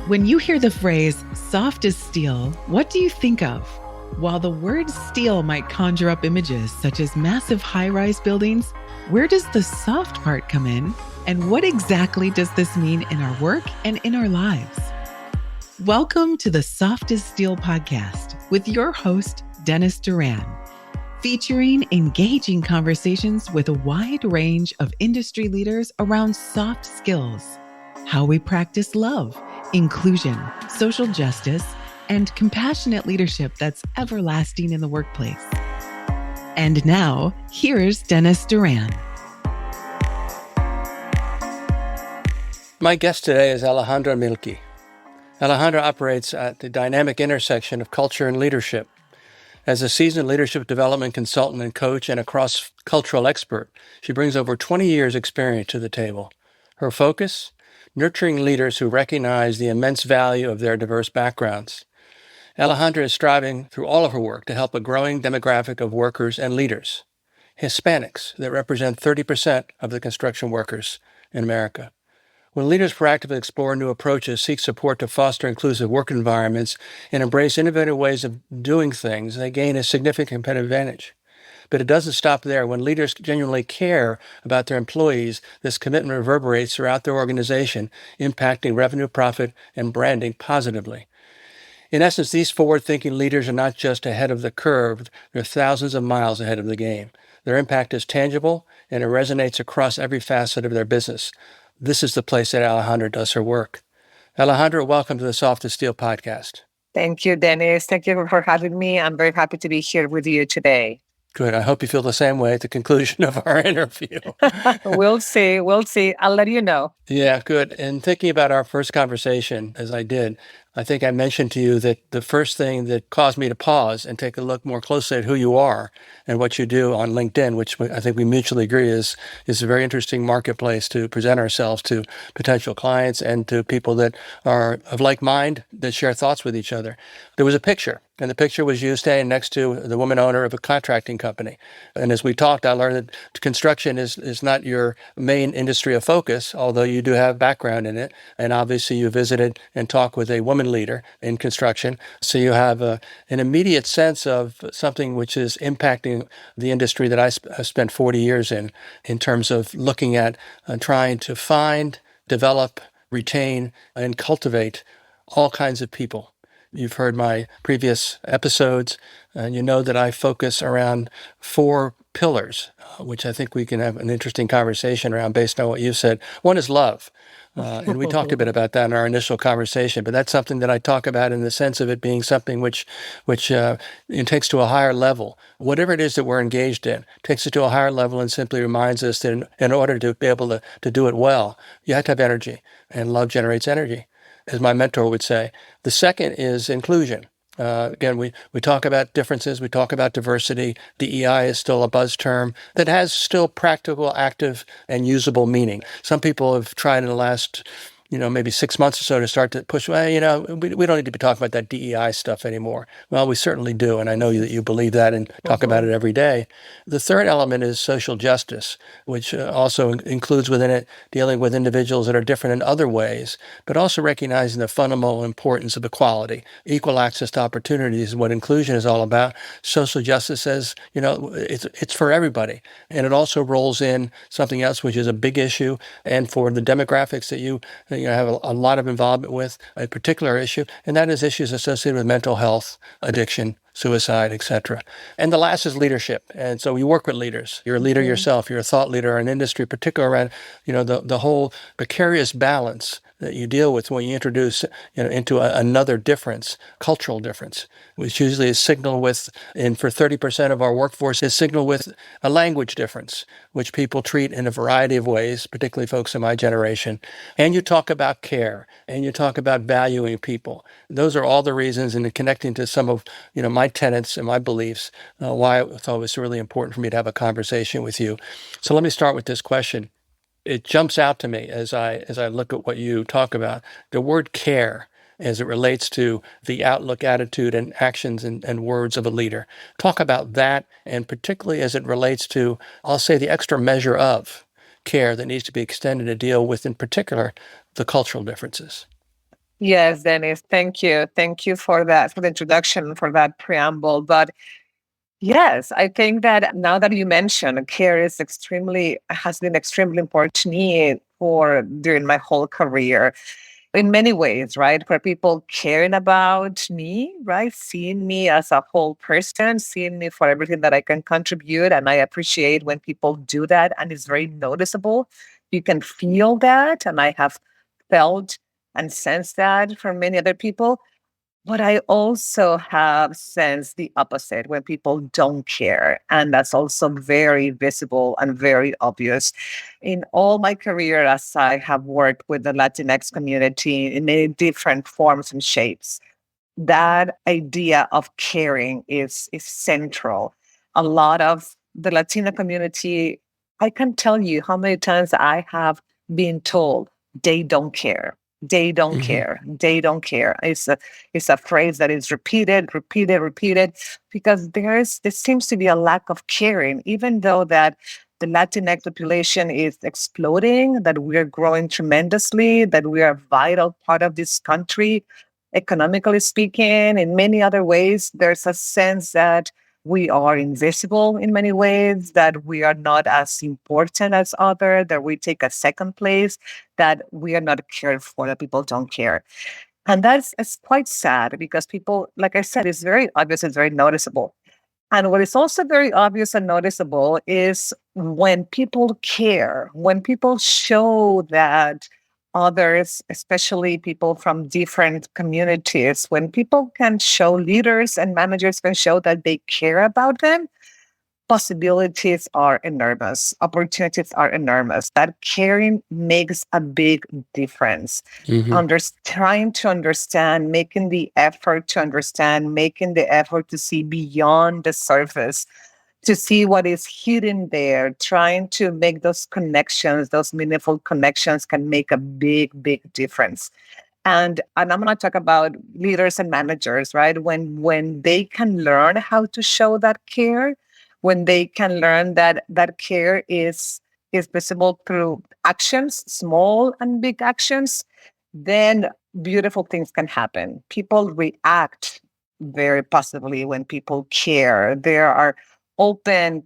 When you hear the phrase soft as steel, what do you think of? While the word steel might conjure up images such as massive high-rise buildings, where does the soft part come in? And what exactly does this mean in our work and in our lives? Welcome to the Soft as Steel podcast with your host, Dennis Doran, featuring engaging conversations with a wide range of industry leaders around soft skills, how we practice love, inclusion, social justice, and compassionate leadership that's everlasting in the workplace. And now, here's Dennis Doran. My guest today is Alejandra Mielke. Alejandra operates at the dynamic intersection of culture and leadership. As a seasoned leadership development consultant and coach and a cross-cultural expert, she brings over 20 years' experience to the table. Her focus? Nurturing leaders who recognize the immense value of their diverse backgrounds. Alejandra is striving through all of her work to help a growing demographic of workers and leaders, Hispanics that represent 30% of the construction workers in America. When leaders proactively explore new approaches, seek support to foster inclusive work environments, and embrace innovative ways of doing things, they gain a significant competitive advantage. But it doesn't stop there. When leaders genuinely care about their employees, this commitment reverberates throughout their organization, impacting revenue, profit, and branding positively. In essence, these forward-thinking leaders are not just ahead of the curve, they're thousands of miles ahead of the game. Their impact is tangible, and it resonates across every facet of their business. This is the place that Alejandra does her work. Alejandra, welcome to the Soft as Steel podcast. Thank you, Dennis. Thank you for having me. I'm very happy to be here with you today. Good. I hope you feel the same way at the conclusion of our interview. We'll see. I'll let you know. Yeah, good. And thinking about our first conversation, as I did, I think I mentioned to you that the first thing that caused me to pause and take a look more closely at who you are and what you do on LinkedIn, which I think we mutually agree is a very interesting marketplace to present ourselves to potential clients and to people that are of like mind that share thoughts with each other. There was a picture, and the picture was you standing next to the woman owner of a contracting company. And as we talked, I learned that construction is not your main industry of focus, although you do have background in it. And obviously you visited and talked with a woman leader in construction. So you have an immediate sense of something which is impacting the industry that I spent 40 years in terms of looking at trying to find, develop, retain, and cultivate all kinds of people. You've heard my previous episodes, and you know that I focus around 4 pillars, which I think we can have an interesting conversation around based on what you said. One is love. And we talked a bit about that in our initial conversation, but that's something that I talk about in the sense of it being something which it takes to a higher level. Whatever it is that we're engaged in takes it to a higher level and simply reminds us that in order to be able to do it well, you have to have energy, and love generates energy, as my mentor would say. The second is inclusion. Again, we talk about differences, we talk about diversity. DEI is still a buzz term that has still practical, active, and usable meaning. Some people have tried in the last maybe 6 months or so to start to push, we don't need to be talking about that DEI stuff anymore. Well, we certainly do, and I know that you believe that and talk about it every day. The third element is social justice, which also includes within it dealing with individuals that are different in other ways, but also recognizing the fundamental importance of equality. Equal access to opportunities is what inclusion is all about. Social justice says, it's for everybody. And it also rolls in something else, which is a big issue, and for the demographics that you have a lot of involvement with, a particular issue, and that is issues associated with mental health, addiction, suicide, etc. And the last is leadership. And so you work with leaders. You're a leader yourself. You're a thought leader in industry, particularly around, the whole precarious balance that you deal with when you introduce into another difference, cultural difference, which usually is signaled with, and for 30% of our workforce, is signaled with a language difference, which people treat in a variety of ways, particularly folks in my generation. And you talk about care, and you talk about valuing people. Those are all the reasons, and connecting to some of my tenets and my beliefs, why I thought it was really important for me to have a conversation with you. So let me start with this question. It jumps out to me as I look at what you talk about, the word care as it relates to the outlook, attitude, and actions and words of a leader. Talk about that, and particularly as it relates to, I'll say, the extra measure of care that needs to be extended to deal with, in particular, the cultural differences. Yes, Dennis, thank you. Thank you for that, for the introduction, for that preamble. But yes, I think that now that you mentioned care has been extremely important to me for during my whole career in many ways, right? For people caring about me, right? Seeing me as a whole person, seeing me for everything that I can contribute. And I appreciate when people do that and it's very noticeable. You can feel that. And I have felt and sensed that from many other people. But I also have sensed the opposite when people don't care. And that's also very visible and very obvious. In all my career, as I have worked with the Latinx community in many different forms and shapes, that idea of caring is central. A lot of the Latina community, I can tell you how many times I have been told they don't care. They don't Hmm. care. They don't care. It's a phrase that is repeated, repeated, repeated, because there seems to be a lack of caring, even though that the Latinx population is exploding, that we're growing tremendously, that we are a vital part of this country economically speaking, in many other ways, there's a sense that we are invisible in many ways, that we are not as important as others, that we take a second place, that we are not cared for, that people don't care. And that's it's quite sad because people, like I said, it's very obvious, it's very noticeable. And what is also very obvious and noticeable is when people care, when people show that others, especially people from different communities, when people can show, leaders and managers can show that they care about them, possibilities are enormous, opportunities are enormous. That caring makes a big difference. Hmm. Trying to understand, making the effort to understand, making the effort to see beyond the surface, to see what is hidden there, trying to make those connections, those meaningful connections can make a big, big difference. And I'm going to talk about leaders and managers, right? When they can learn how to show that care, when they can learn that that care is visible through actions, small and big actions, then beautiful things can happen. People react very positively when people care. There's open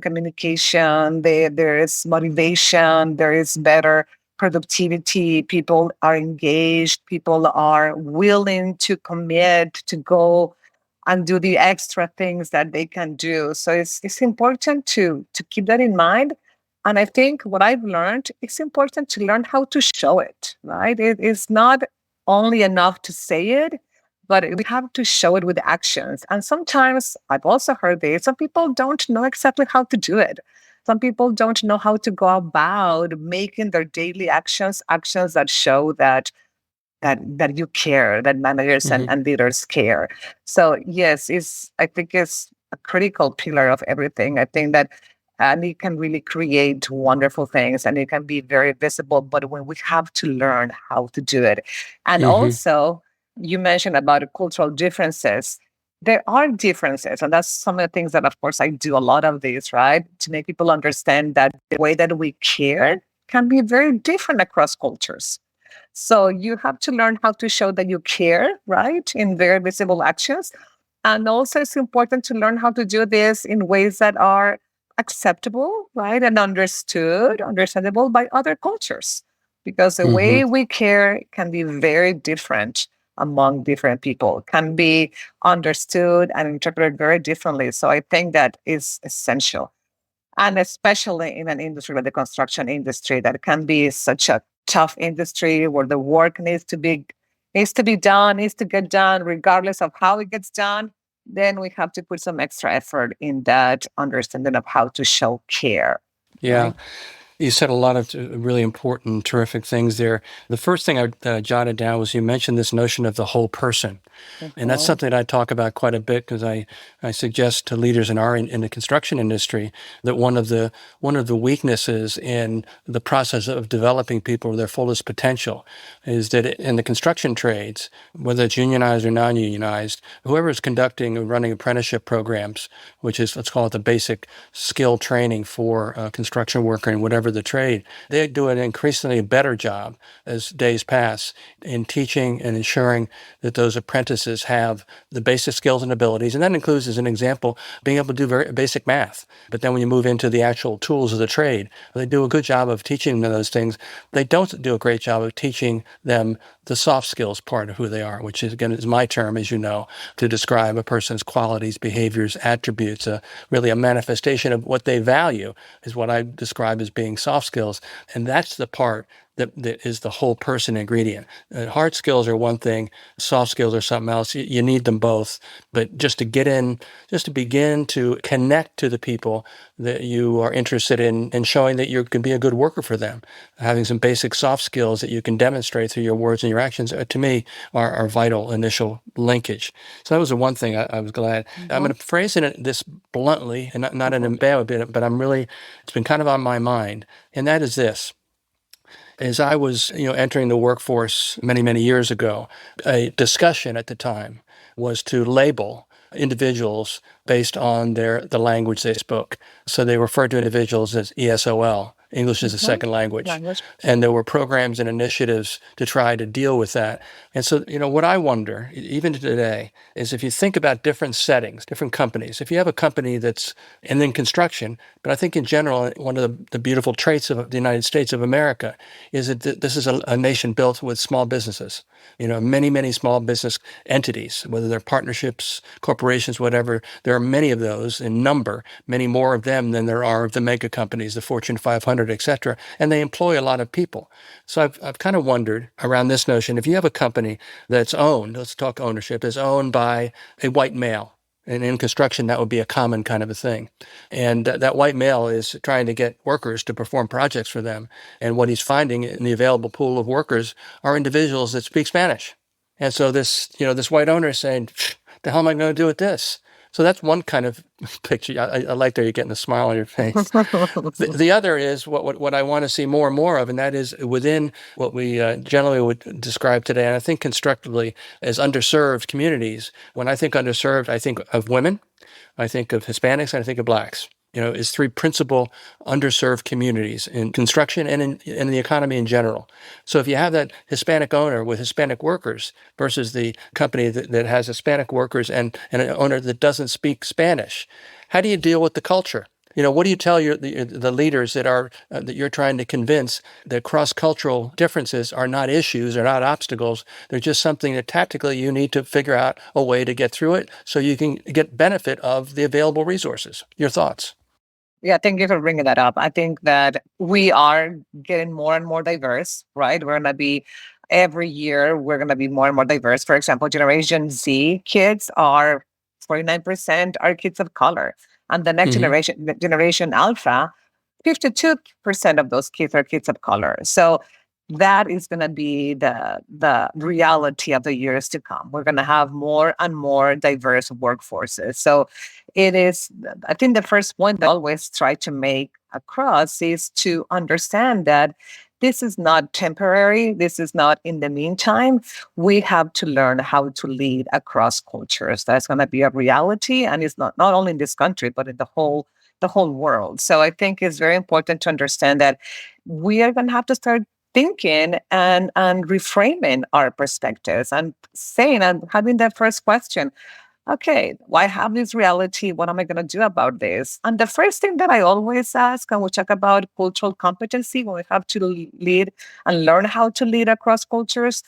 communication, there is motivation, there is better productivity, people are engaged, people are willing to commit to go and do the extra things that they can do. So it's important to keep that in mind. And I think what I've learned, it's important to learn how to show it, right? It is not only enough to say it, but we have to show it with actions. And sometimes I've also heard this, some people don't know exactly how to do it. Some people don't know how to go about making their daily actions that show that you care, that managers Hmm. and leaders care. So yes, I think it's a critical pillar of everything. I think that and it can really create wonderful things and it can be very visible, but when we have to learn how to do it. And Hmm. also, you mentioned about the cultural differences. There are differences, and that's some of the things that, of course, I do a lot of these, right? To make people understand that the way that we care can be very different across cultures. So you have to learn how to show that you care, right, in very visible actions. And also, it's important to learn how to do this in ways that are acceptable, right, and understandable by other cultures. Because the Hmm. way we care can be very different among different people, can be understood and interpreted very differently. So I think that is essential. And especially in an industry like the construction industry, that can be such a tough industry where the work needs to get done, regardless of how it gets done. Then we have to put some extra effort in that understanding of how to show care, Yeah. right? You said a lot of really important, terrific things there. The first thing that I jotted down was you mentioned this notion of the whole person. And that's Mhm. something I talk about quite a bit because I suggest to leaders in the construction industry that one of the weaknesses in the process of developing people to their fullest potential is that in the construction trades, whether it's unionized or non-unionized, whoever is conducting and running apprenticeship programs, which is, let's call it the basic skill training for a construction worker in whatever the trade, they do an increasingly better job as days pass in teaching and ensuring that those apprentices have the basic skills and abilities. And that includes, as an example, being able to do very basic math. But then when you move into the actual tools of the trade, they do a good job of teaching them those things. They don't do a great job of teaching them the soft skills part of who they are, which is, again, is my term, as you know, to describe a person's qualities, behaviors, attributes, really a manifestation of what they value is what I describe as being soft skills. And that's the part that is the whole person ingredient. Hard skills are one thing, soft skills are something else. You need them both. But just to begin to connect to the people that you are interested in showing that you can be a good worker for them, having some basic soft skills that you can demonstrate through your words and your actions, to me, are vital initial linkage. So that was the one thing I was glad. I'm going to phrase it this bluntly, and not in a bad bit, but it's been kind of on my mind, and that is this. As I was, entering the workforce many, many years ago, a discussion at the time was to label individuals based on the language they spoke. So they referred to individuals as ESOL, English as a second language. And there were programs and initiatives to try to deal with that. And so, what I wonder, even today, is if you think about different settings, different companies, if you have a company that's in construction, but I think in general, one of the beautiful traits of the United States of America is that this is a nation built with small businesses, many, many small business entities, whether they're partnerships, corporations, whatever. There are many of those in number, many more of them than there are of the mega companies, the Fortune 500, et cetera, and they employ a lot of people. So I've kind of wondered around this notion, if you have a company that's owned, let's talk ownership, is owned by a white male, and in construction, that would be a common kind of a thing. And that white male is trying to get workers to perform projects for them. And what he's finding in the available pool of workers are individuals that speak Spanish. And so this white owner is saying, the hell am I going to do with this? So that's one kind of picture. I like that you're getting a smile on your face. The other is what I want to see more and more of, and that is within what we generally would describe today, and I think constructively, as underserved communities. When I think underserved, I think of women, I think of Hispanics, and I think of Blacks. Is three principal underserved communities in construction and in the economy in general. So if you have that Hispanic owner with Hispanic workers versus the company that has Hispanic workers and an owner that doesn't speak Spanish, how do you deal with the culture? What do you tell the leaders that you're trying to convince that cross-cultural differences are not issues, are not obstacles? They're just something that tactically you need to figure out a way to get through it so you can get benefit of the available resources. Your thoughts? Yeah, thank you for bringing that up. I think that we are getting more and more diverse, right? Every year, we're going to be more and more diverse. For example, Generation Z kids are 49% are kids of color. And the next generation, Generation Alpha, 52% of those kids are kids of color. So that is going to be the reality of the years to come. We're going to have more and more diverse workforces. So it is, I think the first point that I always try to make across is to understand that this is not temporary. This is not in the meantime. We have to learn how to lead across cultures. That's going to be a reality. And it's not only in this country, but in the whole world. So I think it's very important to understand that we are going to have to start thinking and reframing our perspectives and saying and having that first question. Okay, well, I have this reality. What am I going to do about this? And the first thing that I always ask, and we talk about cultural competency when we have to lead and learn how to lead across cultures,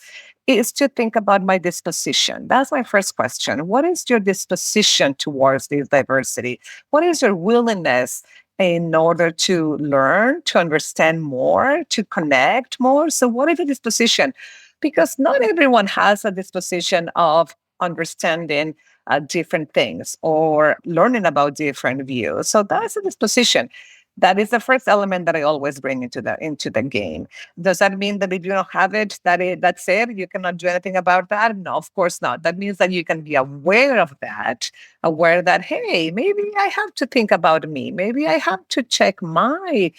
is to think about my disposition. That's my first question. What is your disposition towards this diversity? What is your willingness in order to learn, to understand more, to connect more? So what is the disposition? Because not everyone has a disposition of understanding different things or learning about different views. So that's a disposition. That is the first element that I always bring into the game. Does that mean that if you don't have it, that's it? You cannot do anything about that? No, of course not. That means that you can be aware of that, aware that, hey, maybe I have to think about me. Maybe I have to check my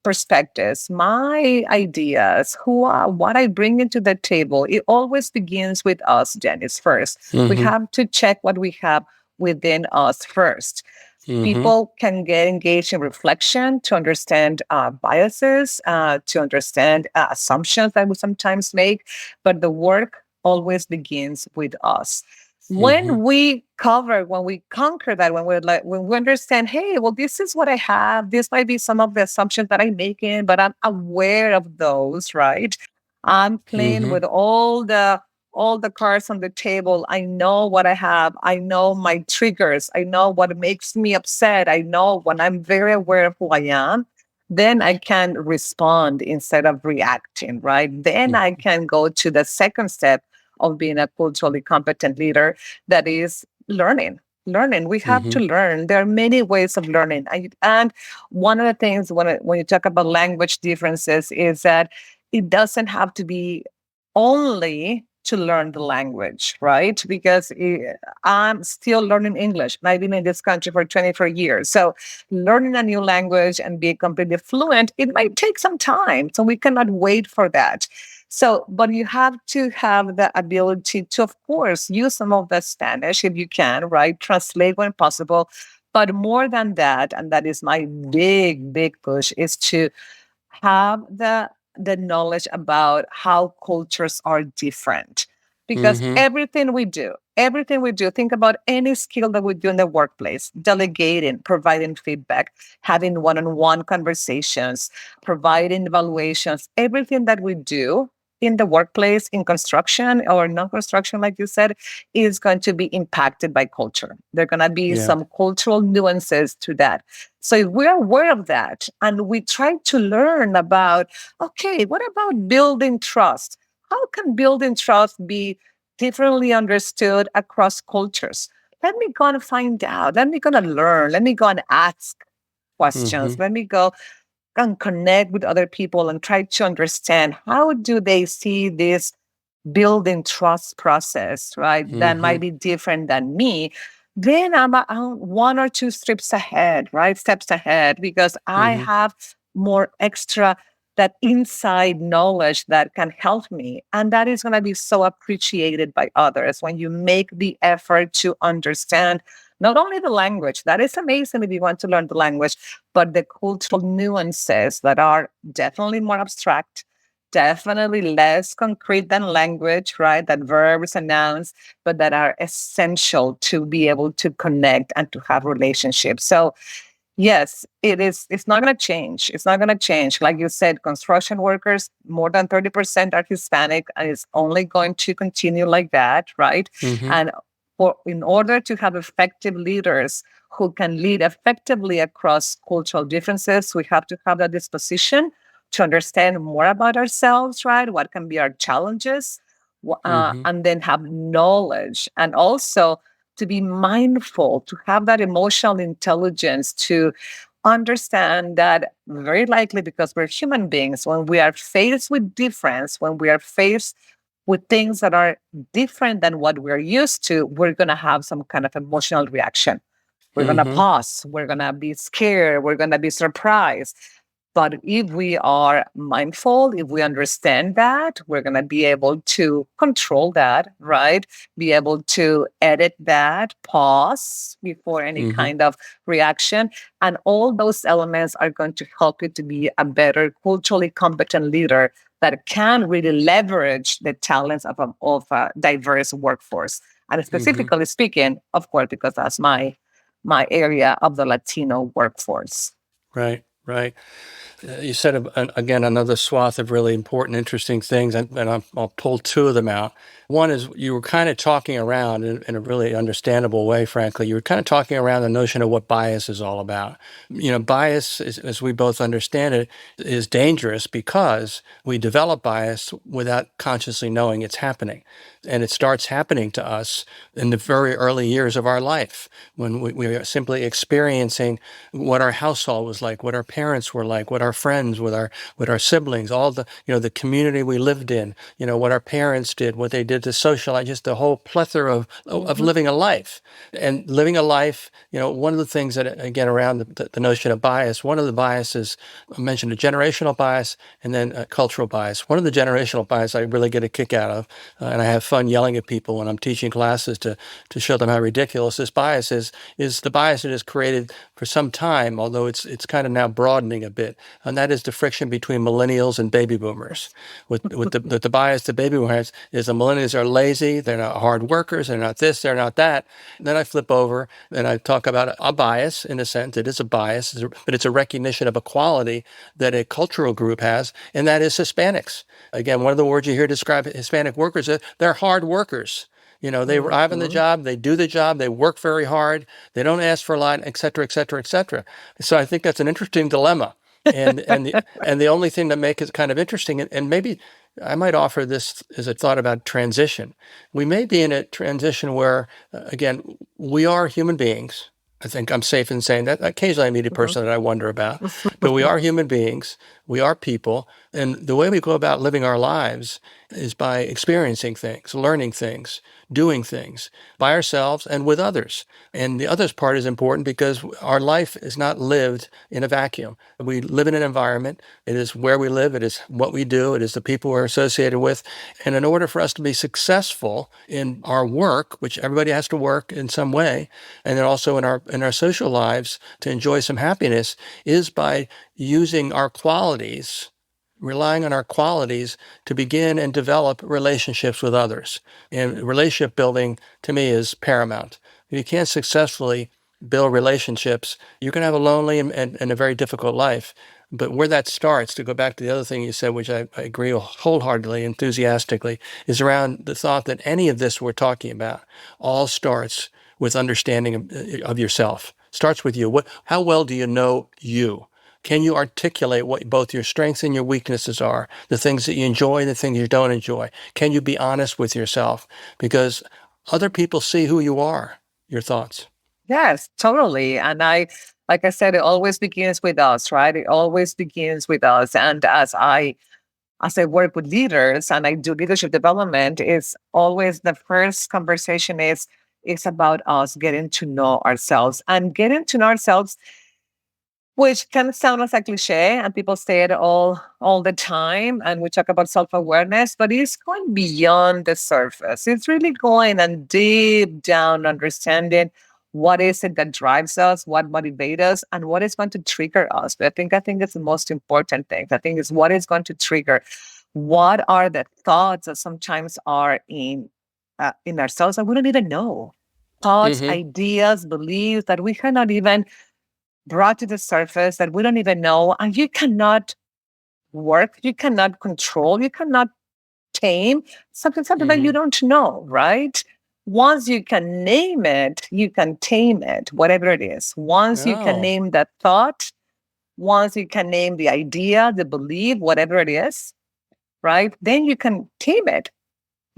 perspectives, my ideas, what I bring into the table. It always begins with us, Janice, first. We Mm-hmm. have to check what we have within us first. Mm-hmm. People can get engaged in reflection to understand biases, to understand assumptions that we sometimes make, but the work always begins with us. Mm-hmm. When we conquer that, when we understand, hey, well, this is what I have. This might be some of the assumptions that I'm making, but I'm aware of those, right? I'm playing Mm-hmm. with all the cards on the table. I know what I have. I know my triggers. I know what makes me upset. I know when I'm very aware of who I am, then I can respond instead of reacting, right? Then I can go to the second step of being a culturally competent leader, that is learning. Learning. We have Mm-hmm. to learn. There are many ways of learning. And one of the things when you talk about language differences is that it doesn't have to be only to learn the language, right? Because I'm still learning English. I've been in this country for 24 years. So learning a new language and be completely fluent, it might take some time. So we cannot wait for that. So, but you have to have the ability to, of course, use some of the Spanish if you can, right? Translate when possible. But more than that, and that is my big, big push, is to have the knowledge about how cultures are different, because Mm-hmm. everything we do, think about any skill that we do in the workplace: delegating, providing feedback, having one-on-one conversations, providing evaluations. Everything that we do in the workplace, in construction or non-construction, like you said, is going to be impacted by culture. There are going to be Yeah. some cultural nuances to that. So if we're aware of that and we try to learn about, okay, what about building trust? How can building trust be differently understood across cultures? Let me go and find out. Let me go and learn. Let me go and ask Mm-hmm. questions. Let me go and connect with other people and try to understand, how do they see this building trust process, right? That Mm-hmm. might be different than me. Then I'm one or two steps ahead, right? Steps ahead, because I Mm-hmm. have more extra, that inside knowledge that can help me. And that is going to be so appreciated by others when you make the effort to understand not only the language, that is amazing if you want to learn the language, but the cultural nuances that are definitely more abstract, definitely less concrete than language, right? That verbs and nouns, but that are essential to be able to connect and to have relationships. So yes, it is. It's not going to change. It's not going to change. Like you said, construction workers, more than 30% are Hispanic, and it's only going to continue like that, right? Mm-hmm. And in order to have effective leaders who can lead effectively across cultural differences, we have to have that disposition to understand more about ourselves, right? What can be our challenges, Mm-hmm. and then have knowledge, and also to be mindful, to have that emotional intelligence, to understand that very likely, because we're human beings, when we are faced with difference, when we are faced with things that are different than what we're used to, we're going to have some kind of emotional reaction. We're going to Mm-hmm. pause. We're going to be scared. We're going to be surprised. But if we are mindful, if we understand that, we're going to be able to control that, right? Be able to edit that, pause before any Mm-hmm. kind of reaction. And all those elements are going to help you to be a better culturally competent leader that can really leverage the talents of a diverse workforce. And Mm-hmm. specifically speaking, of course, because that's my area of the Latino workforce. Right. Right. You said again another swath of really important, interesting things, and I'll pull two of them out. One is you were kind of talking around in a really understandable way, frankly. You were kind of talking around the notion of what bias is all about. Bias, as we both understand it, is dangerous because we develop bias without consciously knowing it's happening. And it starts happening to us in the very early years of our life when we are simply experiencing what our household was like, what our parents were like, what our friends, with our siblings, all the, the community we lived in, what our parents did, what they did to socialize, just the whole plethora of living a life. And living a life, one of the things that, again, around the notion of bias, one of the biases, I mentioned a generational bias and then a cultural bias. One of the generational bias I really get a kick out of, and I have fun yelling at people when I'm teaching classes to show them how ridiculous this bias is the bias that is created for some time, although it's kind of now broadening a bit, and that is the friction between millennials and baby boomers. With the bias the baby boomers is the millennials are lazy, they're not hard workers, they're not this, they're not that. And then I flip over and I talk about a bias. In a sense, it is a bias, but it's a recognition of a quality that a cultural group has, and that is Hispanics. Again, one of the words you hear describe Hispanic workers is they're hard workers. They arrive on the job, they do the job, they work very hard, they don't ask for a lot, et cetera, et cetera, et cetera. So I think that's an interesting dilemma. And the only thing that makes it kind of interesting, and maybe I might offer this as a thought about transition. We may be in a transition where, again, we are human beings. I think I'm safe in saying that. Occasionally I meet a person that I wonder about, but we are human beings. We are people. And the way we go about living our lives is by experiencing things, learning things, doing things by ourselves and with others. And the others part is important because our life is not lived in a vacuum. We live in an environment. It is where we live. It is what we do. It is the people we're associated with. And in order for us to be successful in our work, which everybody has to work in some way, and then also in our social lives to enjoy some happiness, is by using our qualities, relying on our qualities to begin and develop relationships with others. And relationship building, to me, is paramount. If you can't successfully build relationships, you're going to have a lonely and a very difficult life. But where that starts, to go back to the other thing you said, which I agree wholeheartedly, enthusiastically, is around the thought that any of this we're talking about all starts with understanding of yourself. Starts with you. How well do you know you? Can you articulate what both your strengths and your weaknesses are, the things that you enjoy, the things you don't enjoy? Can you be honest with yourself? Because other people see who you are. Your thoughts? Yes, totally. And like I said, it always begins with us, right? It always begins with us. And as I work with leaders and I do leadership development, it's always the first conversation is about us getting to know ourselves and getting to know ourselves, which can sound as a cliche, and people say it all the time. And we talk about self-awareness, but it's going beyond the surface. It's really going and deep down understanding what is it that drives us, what motivates us, and what is going to trigger us. But I think it's the most important thing. I think it's what is going to trigger. What are the thoughts that sometimes are in ourselves that we don't even know? Thoughts, Mm-hmm. ideas, beliefs that we cannot even brought to the surface that we don't even know, and you cannot work, you cannot control, you cannot tame something that you don't know, right? Once you can name it, you can tame it, whatever it is. Once you can Oh. name that thought, once you can name the idea, the belief, whatever it is, right? Then you can tame it.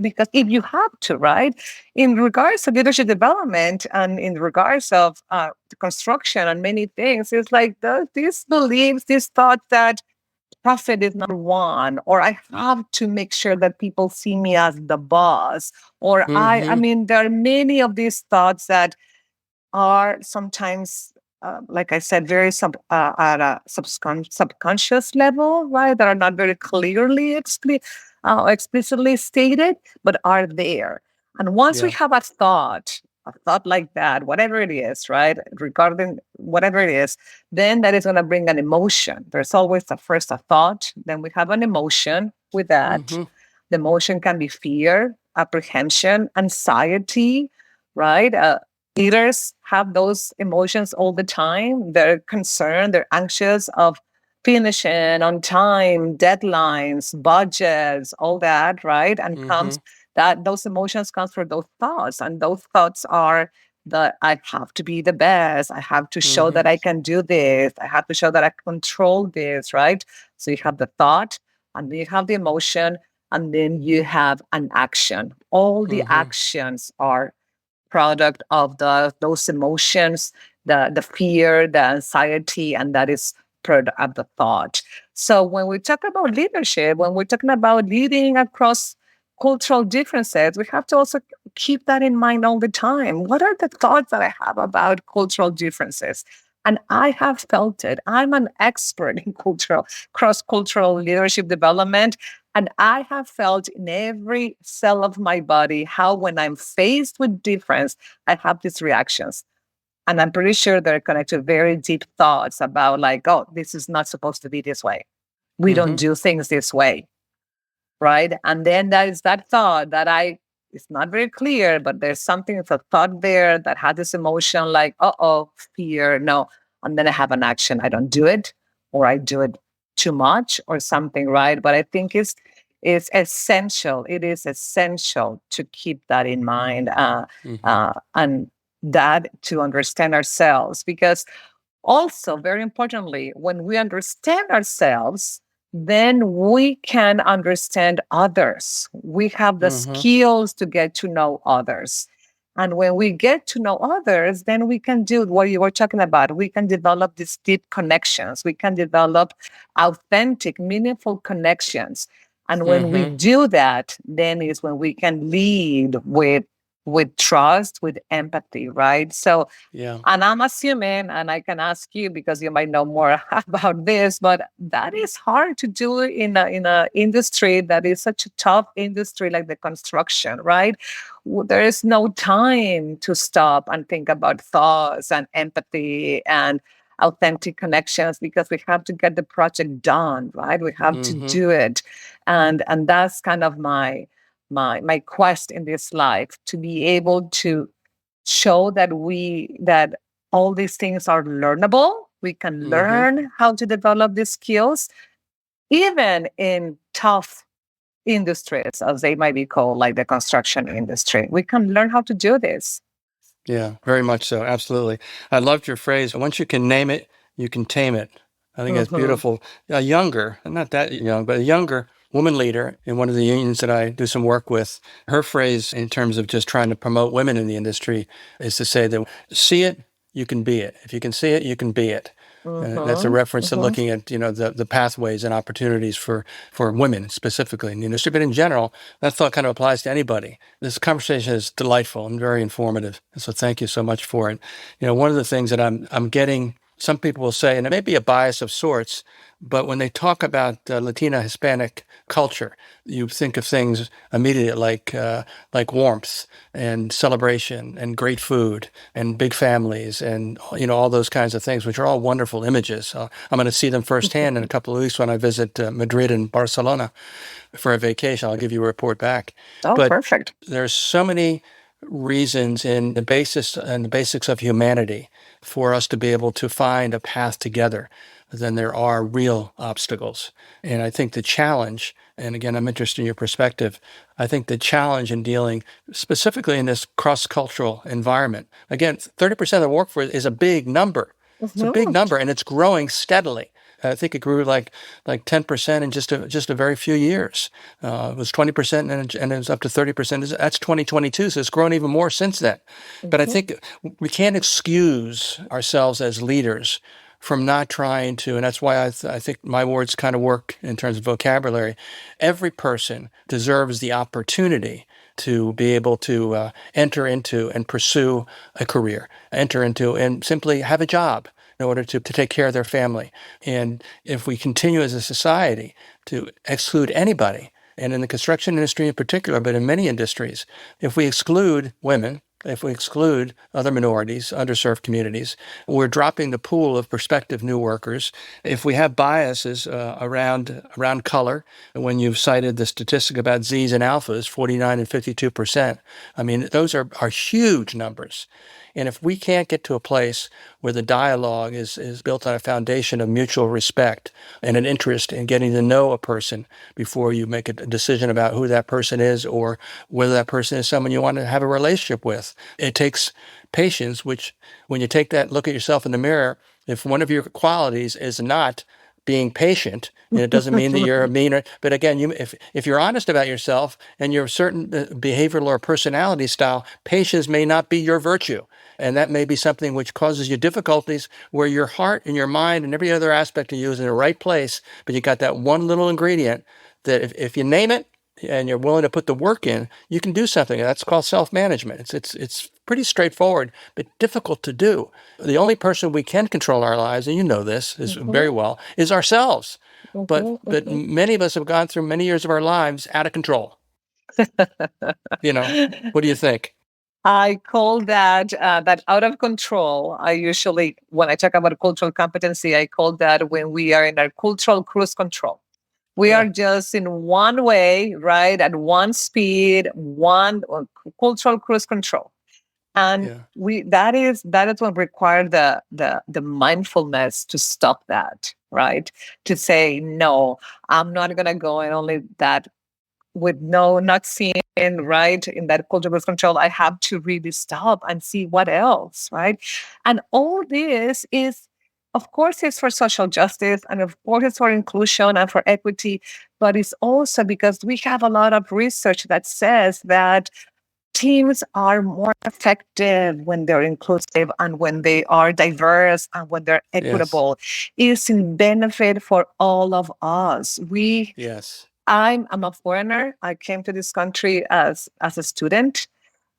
Because if you have to, right? In regards to leadership development and in regards of the construction and many things, it's like these beliefs, these thoughts that profit is number one, or I have to make sure that people see me as the boss, or I Mm-hmm. mean, there are many of these thoughts that are sometimes, like I said, very at a subconscious level, right? That are not very clearly explicitly stated, but are there. And once we Yeah. have a thought like that, whatever it is, right, regarding whatever it is, then that is going to bring an emotion. There's always a thought, then we have an emotion with that. Mm-hmm. The emotion can be fear, apprehension, anxiety, right? Leaders have those emotions all the time. They're concerned, they're anxious of finishing on time, deadlines, budgets, all that, right? And Mm-hmm. comes that those emotions comes from those thoughts. And those thoughts are that I have to be the best. I have to show Mm-hmm. that I can do this. I have to show that I control this, right? So you have the thought and then you have the emotion and then you have an action. All the Mm-hmm. actions are product of those emotions, the fear, the anxiety, and that is whispered at the thought. So when we talk about leadership, when we're talking about leading across cultural differences, we have to also keep that in mind all the time. What are the thoughts that I have about cultural differences? And I have felt it. I'm an expert in cross-cultural leadership development. And I have felt in every cell of my body how when I'm faced with difference, I have these reactions. And I'm pretty sure they're connected to very deep thoughts about like, oh, this is not supposed to be this way. We don't do things this way. Right. And then there is that thought that it's not very clear, but there's something, it's a thought there that had this emotion like, fear, no. And then I have an action. I don't do it, or I do it too much or something, right? But I think it's essential. It is essential to keep that in mind, and that to understand ourselves. Because also, very importantly, when we understand ourselves, then we can understand others. We have the skills to get to know others. And when we get to know others, then we can do what you were talking about. We can develop these deep connections. We can develop authentic, meaningful connections. And when we do that, then is when we can lead with trust, with empathy, right? So, and I'm assuming, and I can ask you because you might know more about this, but that is hard to do in a industry that is such a tough industry like the construction, right? There is no time to stop and think about thoughts and empathy and authentic connections because we have to get the project done, right? We have to do it, and that's kind of my quest in this life, to be able to show that all these things are learnable. We can learn how to develop these skills, even in tough industries, as they might be called, like the construction industry. We can learn how to do this. Yeah, very much so. Absolutely. I loved your phrase. Once you can name it, you can tame it. I think that's beautiful. A younger, not that young, but a younger woman leader in one of the unions that I do some work with, her phrase in terms of just trying to promote women in the industry is to say that see it, you can be it. If you can see it, you can be it. That's a reference to looking at the pathways and opportunities for women specifically in the industry, but in general, that thought kind of applies to anybody. This conversation is delightful and very informative, so thank you so much for it. One of the things that I'm getting, some people will say, and it may be a bias of sorts, but when they talk about Latina Hispanic culture, you think of things immediately like warmth and celebration and great food and big families and all those kinds of things, which are all wonderful images. I'm going to see them firsthand in a couple of weeks when I visit Madrid and Barcelona for a vacation. I'll give you a report back. Oh, but perfect. There's so many reasons in the basis and the basics of humanity for us to be able to find a path together than there are real obstacles. And I think the challenge, and again, I'm interested in your perspective, I think the challenge in dealing specifically in this cross-cultural environment, again, 30% of the workforce is a big number. It's a big number, and it's growing steadily. I think it grew like 10% in just a very few years. It was 20% and it was up to 30%. That's 2022, so it's grown even more since then. But I think we can't excuse ourselves as leaders from not trying to, and that's why I think my words kind of work in terms of vocabulary. Every person deserves the opportunity to be able to enter into and pursue a career, enter into and simply have a job in order to take care of their family. And if we continue as a society to exclude anybody, and in the construction industry in particular, but in many industries, if we exclude women, if we exclude other minorities, underserved communities, we're dropping the pool of prospective new workers. If we have biases around color, when you've cited the statistic about Zs and Alphas, 49 and 52%, I mean, those are huge numbers. And if we can't get to a place where the dialogue is built on a foundation of mutual respect and an interest in getting to know a person before you make a decision about who that person is or whether that person is someone you want to have a relationship with, it takes patience, which when you take that look at yourself in the mirror, if one of your qualities is not being patient, and it doesn't mean that you're a meaner. But again, if you're honest about yourself and your certain behavioral or personality style, patience may not be your virtue, and that may be something which causes you difficulties where your heart and your mind and every other aspect of you is in the right place, but you got that one little ingredient that if you name it and you're willing to put the work in, you can do something. That's called self-management. It's pretty straightforward, but difficult to do. The only person we can control our lives, and you know this is very well, is ourselves. But many of us have gone through many years of our lives out of control. What do you think? I call that that out of control. I usually, when I talk about cultural competency, I call that when we are in our cultural cruise control. We are just in one way, right, at one speed, one cultural cruise control, and that is what required the mindfulness to stop that, right? To say no, I'm not gonna go and only that with not seeing right in that cultural cruise control. I have to really stop and see what else, right? And all this is, of course, it's for social justice, and of course, it's for inclusion and for equity, but it's also because we have a lot of research that says that teams are more effective when they're inclusive and when they are diverse and when they're equitable. It's in benefit for all of us. I'm a foreigner. I came to this country as a student.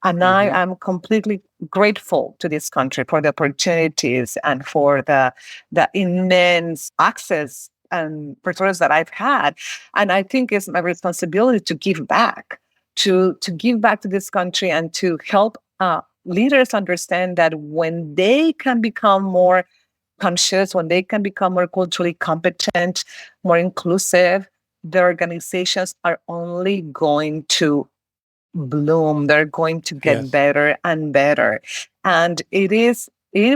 And I am completely grateful to this country for the opportunities and for the immense access and resources that I've had. And I think it's my responsibility to give back, to give back to this country and to help leaders understand that when they can become more conscious, when they can become more culturally competent, more inclusive, their organizations are only going to bloom. They're going to get better and better. And it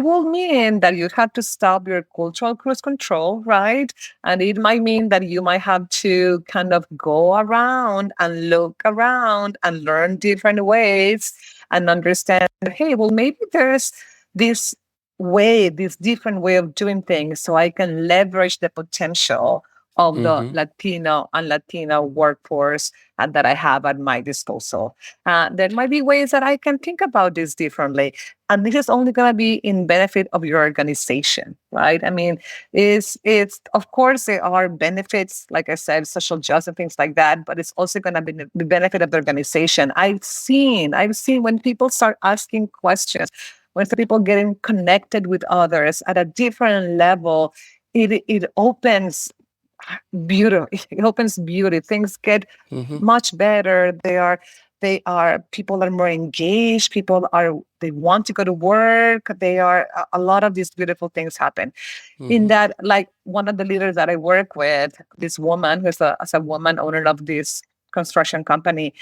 will mean that you have to stop your cultural cruise control, right? And it might mean that you might have to kind of go around and look around and learn different ways and understand, hey, well, maybe there's this different way of doing things, so I can leverage the potential of the Latino and Latina workforce that I have at my disposal. There might be ways that I can think about this differently. And this is only going to be in benefit of your organization, right? I mean, it's of course, there are benefits, like I said, social justice and things like that, but it's also going to be the benefit of the organization. I've seen when people start asking questions, when people getting connected with others at a different level, it opens beauty. It opens beauty. Things get much better. People are more engaged. They want to go to work. A lot of these beautiful things happen. In that, like one of the leaders that I work with, this woman who's a woman owner of this construction company,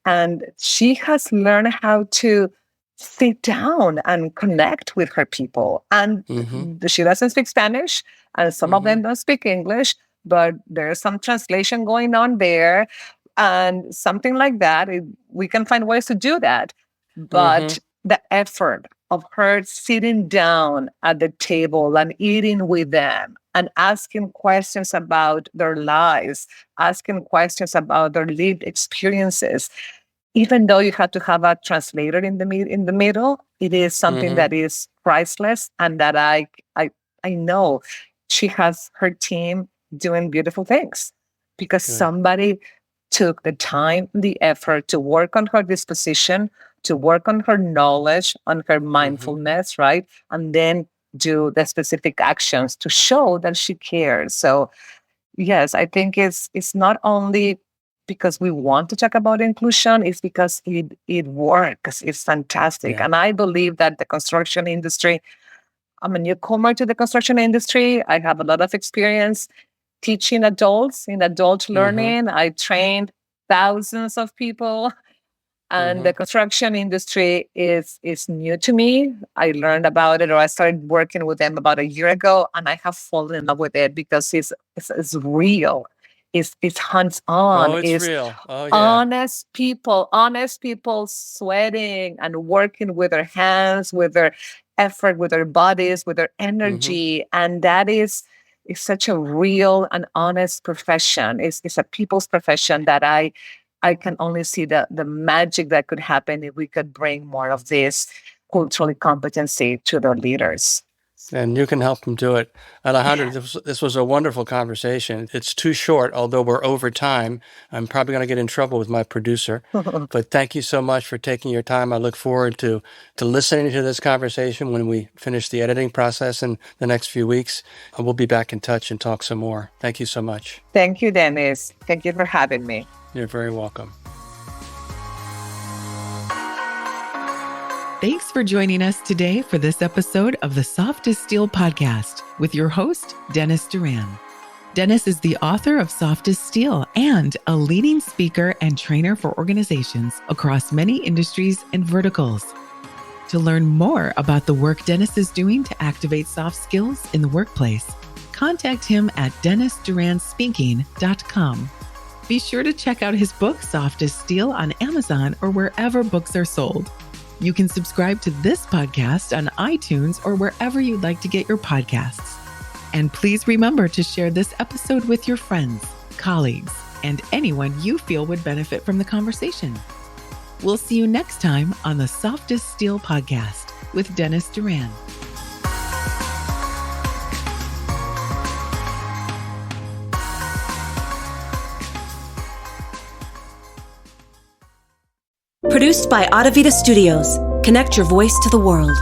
and she has learned how to sit down and connect with her people. And she doesn't speak Spanish, and some of them don't speak English, but there's some translation going on there and something like that. We can find ways to do that. But the effort of her sitting down at the table and eating with them and asking questions about their lives, asking questions about their lived experiences, even though you have to have a translator in the middle, it is something that is priceless, and that I know she has her team doing beautiful things because somebody took the time, the effort to work on her disposition, to work on her knowledge, on her mindfulness, right? And then do the specific actions to show that she cares. So yes, I think it's not only because we want to talk about inclusion, it's because it works. It's fantastic. And I believe that the construction industry, I'm a newcomer to the construction industry. I have a lot of experience teaching adults in adult learning. I trained thousands of people. And the construction industry is new to me. I learned about it, or I started working with them about a year ago, and I have fallen in love with it because it's real. It's hands-on. Oh, it's real. Oh, yeah. Honest people sweating and working with their hands, with their effort, with their bodies, with their energy. And that is is such a real and honest profession. It's a people's profession that I can only see the magic that could happen if we could bring more of this cultural competency to the leaders. And you can help them do it. Alejandra, this was a wonderful conversation. It's too short, although we're over time. I'm probably going to get in trouble with my producer. But thank you so much for taking your time. I look forward to listening to this conversation when we finish the editing process in the next few weeks. And we'll be back in touch and talk some more. Thank you so much. Thank you, Dennis. Thank you for having me. You're very welcome. Thanks for joining us today for this episode of the Soft as Steel podcast with your host, Dennis Doran. Dennis is the author of Soft as Steel and a leading speaker and trainer for organizations across many industries and verticals. To learn more about the work Dennis is doing to activate soft skills in the workplace, contact him at dennisduranspeaking.com. Be sure to check out his book, Soft as Steel, on Amazon or wherever books are sold. You can subscribe to this podcast on iTunes or wherever you'd like to get your podcasts. And please remember to share this episode with your friends, colleagues, and anyone you feel would benefit from the conversation. We'll see you next time on the Soft as Steel podcast with Dennis Doran. Produced by Audavita Studios. Connect your voice to the world.